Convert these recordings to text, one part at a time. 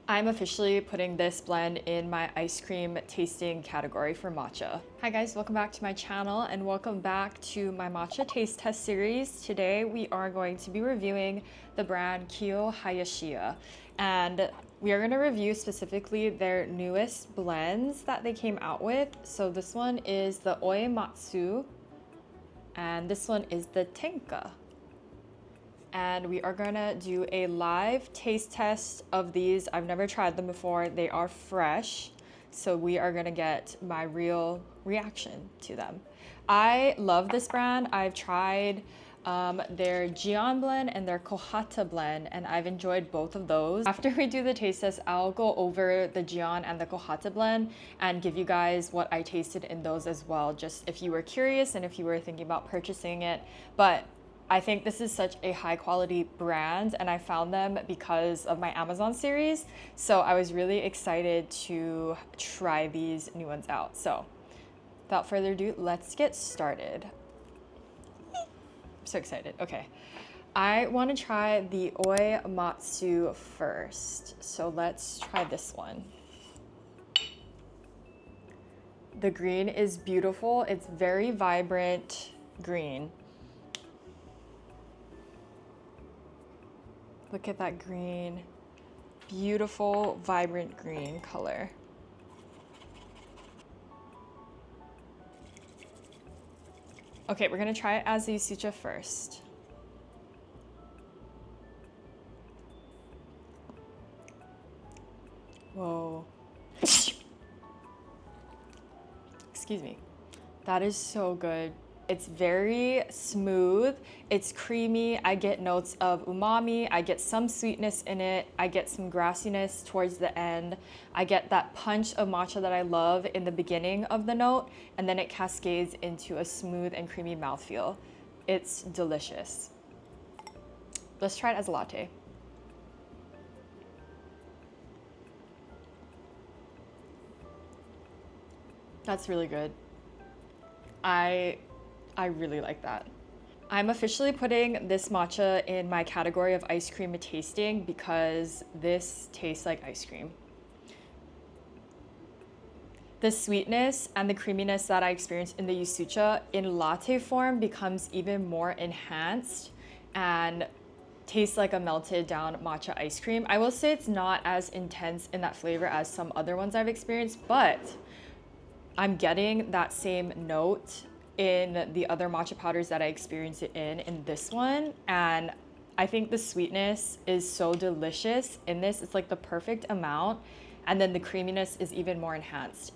I'm officially putting this blend in my ice cream tasting category for matcha. Hi guys, welcome back to my channel and welcome back to my matcha taste test series. Today we are going to be reviewing the brand Hayashiya, and we are going to review specifically their newest blends that they came out with. So this one is the oimatsu and this one is the tenka. And we are gonna do a live taste test of these. I've never tried them before. They are fresh, so we are gonna get my real reaction to them. I love this brand. I've tried their gion blend and their kohata blend, and I've enjoyed both of those. After we do the taste test, I'll go over the gion and the kohata blend and give you guys what I tasted in those as well, just if you were curious and if you were thinking about purchasing it. But I think this is such a high quality brand, and I found them because of my Amazon series. So I was really excited to try these new ones out. So without further ado, let's get started. I'm so excited. Okay. I want to try the oimatsu first. So let's try this one. The green is beautiful. It's very vibrant green. Look at that green, beautiful, vibrant green color. Okay, we're gonna try it as the Sucha first. Whoa. Excuse me. That is so good. It's very smooth, it's creamy, I get notes of umami, I get some sweetness in it, I get some grassiness towards the end, I get that punch of matcha that I love in the beginning of the note, and then it cascades into a smooth and creamy mouthfeel. It's delicious. Let's try it as a latte. That's really good. I really like that. I'm officially putting this matcha in my category of ice cream tasting because this tastes like ice cream. The sweetness and the creaminess that I experienced in the Yusucha in latte form becomes even more enhanced and tastes like a melted down matcha ice cream. I will say it's not as intense in that flavor as some other ones I've experienced, but I'm getting that same note in the other matcha powders that I experienced it in this one. And I think the sweetness is so delicious in this. It's like the perfect amount. And then the creaminess is even more enhanced.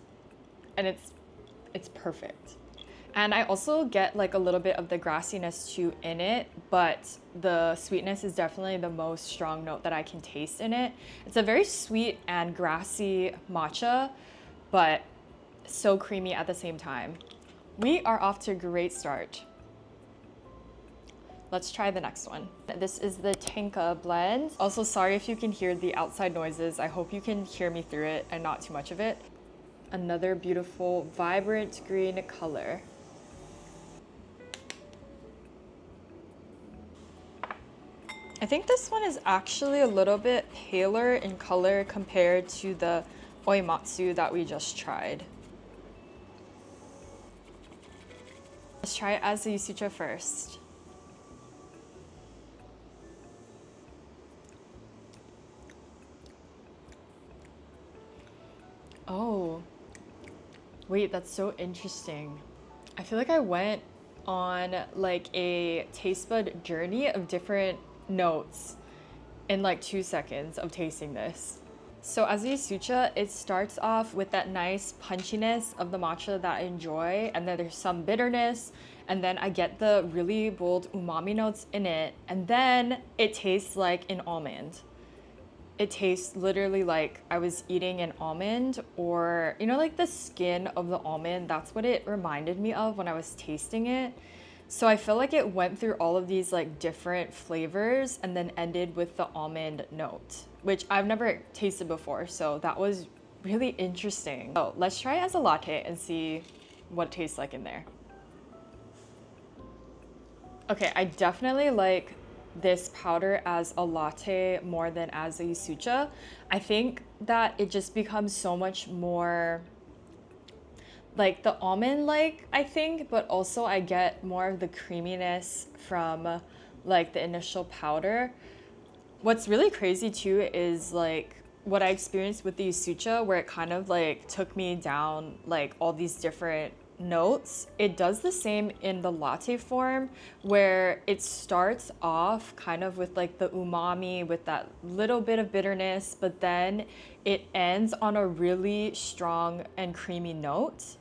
And it's perfect. And I also get like a little bit of the grassiness too in it, but the sweetness is definitely the most strong note that I can taste in it. It's a very sweet and grassy matcha, but so creamy at the same time. We are off to a great start. Let's try the next one. This is the tenka blend. Also, sorry if you can hear the outside noises. I hope you can hear me through it and not too much of it. Another beautiful, vibrant green color. I think this one is actually a little bit paler in color compared to the oimatsu that we just tried. Let's try it as the Yusucha first. Oh, wait, that's so interesting. I feel like I went on like a taste bud journey of different notes in like 2 seconds of tasting this. So as the Yusucha, it starts off with that nice punchiness of the matcha that I enjoy, and then there's some bitterness, and then I get the really bold umami notes in it, and then it tastes like an almond. It tastes literally like I was eating an almond, or you know, like the skin of the almond. That's what it reminded me of when I was tasting it. So I feel like it went through all of these like different flavors and then ended with the almond note, which I've never tasted before. So that was really interesting. So let's try it as a latte and see what it tastes like in there. Okay, I definitely like this powder as a latte more than as a yusucha. I think that it just becomes so much more like the almond like, I think, but also I get more of the creaminess from like the initial powder. What's really crazy too is like what I experienced with the Yusucha, where it kind of like took me down like all these different notes. It does the same in the latte form, where it starts off kind of with like the umami with that little bit of bitterness, but then it ends on a really strong and creamy note.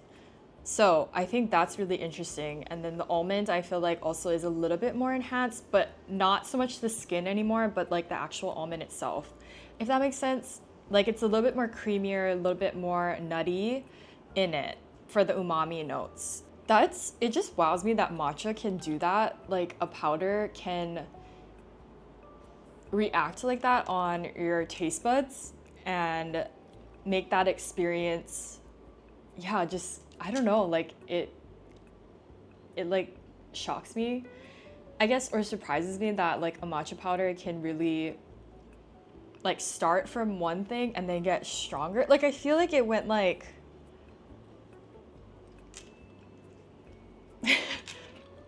So I think that's really interesting. And then the almond, I feel like also is a little bit more enhanced, but not so much the skin anymore, but like the actual almond itself. If that makes sense, like it's a little bit more creamier, a little bit more nutty in it for the umami notes. It just wows me that matcha can do that. Like a powder can react like that on your taste buds and make that experience, yeah, just I don't know, like it like shocks me, I guess, or surprises me that like a matcha powder can really like start from one thing and then get stronger. Like I feel like it went like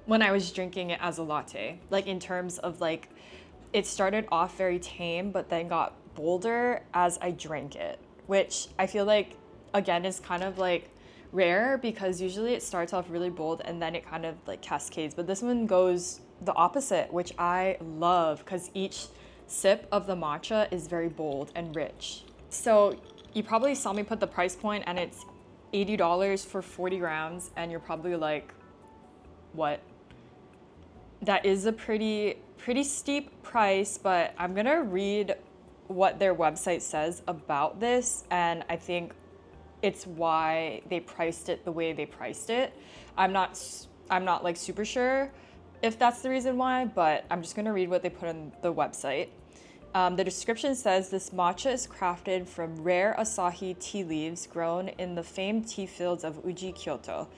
when I was drinking it as a latte, like in terms of like it started off very tame but then got bolder as I drank it, which I feel like again is kind of like rare because usually it starts off really bold and then it kind of like cascades, but this one goes the opposite, which I love because each sip of the matcha is very bold and rich. So you probably saw me put the price point and it's $80 for 40 grams and you're probably like, what? That is a pretty steep price, but I'm gonna read what their website says about this, and I think it's why they priced it the way they priced it. I'm not like super sure if that's the reason why, but I'm just gonna read what they put on the website. The description says this matcha is crafted from rare Asahi tea leaves grown in the famed tea fields of Uji, Kyoto.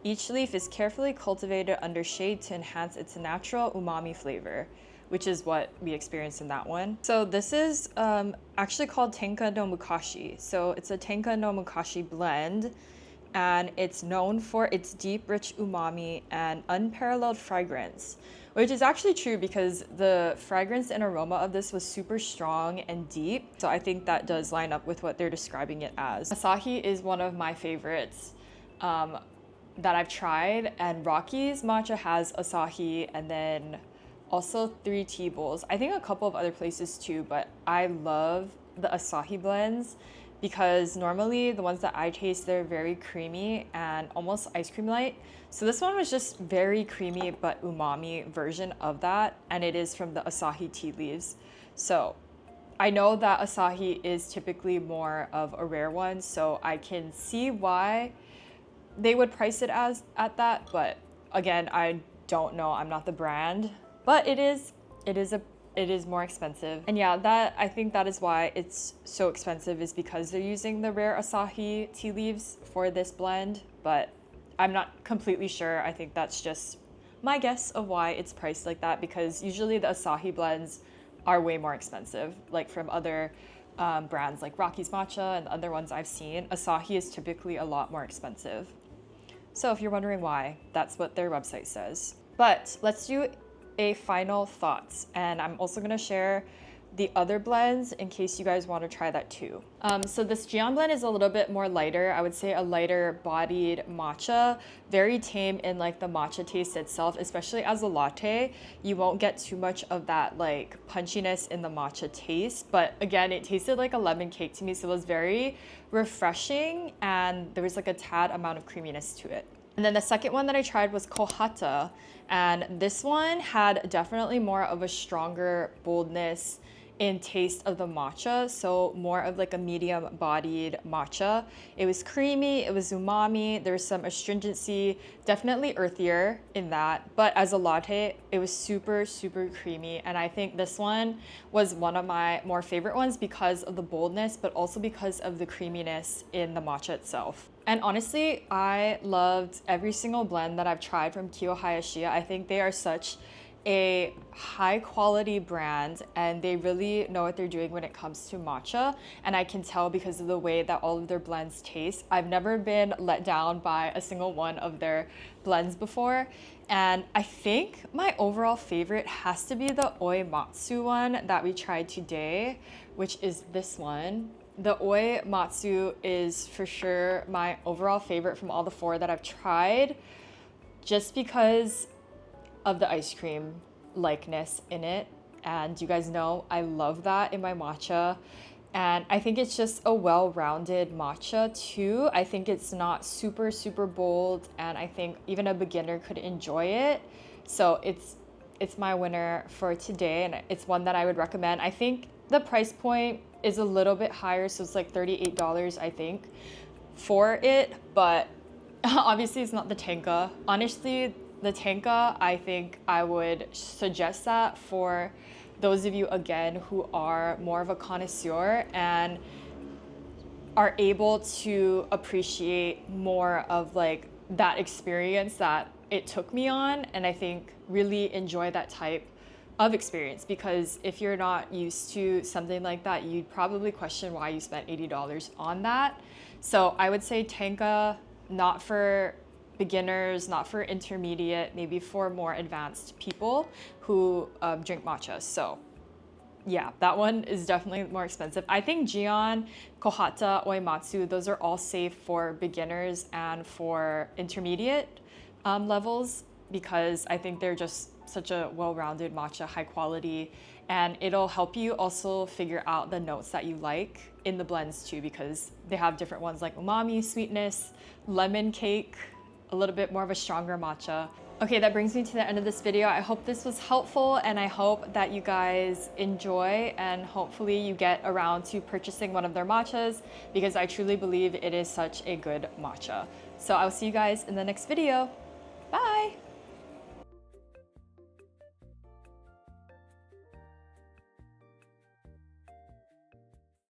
Each leaf is carefully cultivated under shade to enhance its natural umami flavor, which is what we experienced in that one. So this is actually called tenka no mukashi. So it's a tenka no mukashi blend, and it's known for its deep, rich umami and unparalleled fragrance, which is actually true because the fragrance and aroma of this was super strong and deep. So I think that does line up with what they're describing it as. Asahi is one of my favorites that I've tried, and Rocky's matcha has Asahi, and then also 3 Tea Bowls. I think a couple of other places too, but I love the Asahi blends because normally the ones that I taste, they're very creamy and almost ice cream light. So this one was just very creamy but umami version of that, and it is from the Asahi tea leaves. So I know that Asahi is typically more of a rare one, so I can see why they would price it as at that, but again, I don't know, I'm not the brand, but it is more expensive. And yeah, I think that is why it's so expensive, is because they're using the rare Asahi tea leaves for this blend, but I'm not completely sure. I think that's just my guess of why it's priced like that, because usually the Asahi blends are way more expensive, like from other brands like Rocky's Matcha and the other ones I've seen. Asahi is typically a lot more expensive. So if you're wondering why, that's what their website says. But let's do a final thoughts, and I'm also gonna share the other blends in case you guys want to try that too. So this gion blend is a little bit more lighter. I would say a lighter bodied matcha, very tame in like the matcha taste itself, especially as a latte. You won't get too much of that like punchiness in the matcha taste, but again, it tasted like a lemon cake to me, so it was very refreshing and there was like a tad amount of creaminess to it. And then the second one that I tried was kohata, and this one had definitely more of a stronger boldness in taste of the matcha, so more of like a medium bodied matcha. It was creamy, it was umami, there was some astringency, definitely earthier in that, but as a latte it was super creamy, and I think this one was one of my more favorite ones because of the boldness, but also because of the creaminess in the matcha itself. And honestly, I loved every single blend that I've tried from Hayashiya. I think they are such a high quality brand and they really know what they're doing when it comes to matcha, and I can tell because of the way that all of their blends taste. I've never been let down by a single one of their blends before, and I think my overall favorite has to be the oimatsu one that we tried today, which is this one. The oimatsu is for sure my overall favorite from all the four that I've tried, just because of the ice cream likeness in it. And you guys know I love that in my matcha. And I think it's just a well-rounded matcha too. I think it's not super, super bold, and I think even a beginner could enjoy it. So it's my winner for today, and it's one that I would recommend. I think the price point is a little bit higher, so it's like $38, I think, for it, but obviously it's not the tenka. Honestly, the tenka, I think I would suggest that for those of you, again, who are more of a connoisseur and are able to appreciate more of like that experience that it took me on, and I think really enjoy that type of experience, because if you're not used to something like that, you'd probably question why you spent $80 on that. So I would say tenka, not for beginners, not for intermediate, maybe for more advanced people who drink matcha. So yeah, that one is definitely more expensive. I think gion, kohata, oimatsu, those are all safe for beginners and for intermediate levels, because I think they're just such a well-rounded matcha, high quality, and it'll help you also figure out the notes that you like in the blends too, because they have different ones like umami, sweetness, lemon cake, a little bit more of a stronger matcha. Okay, that brings me to the end of this video. I hope this was helpful, and I hope that you guys enjoy, and hopefully you get around to purchasing one of their matchas, because I truly believe it is such a good matcha. So I'll see you guys in the next video. Bye!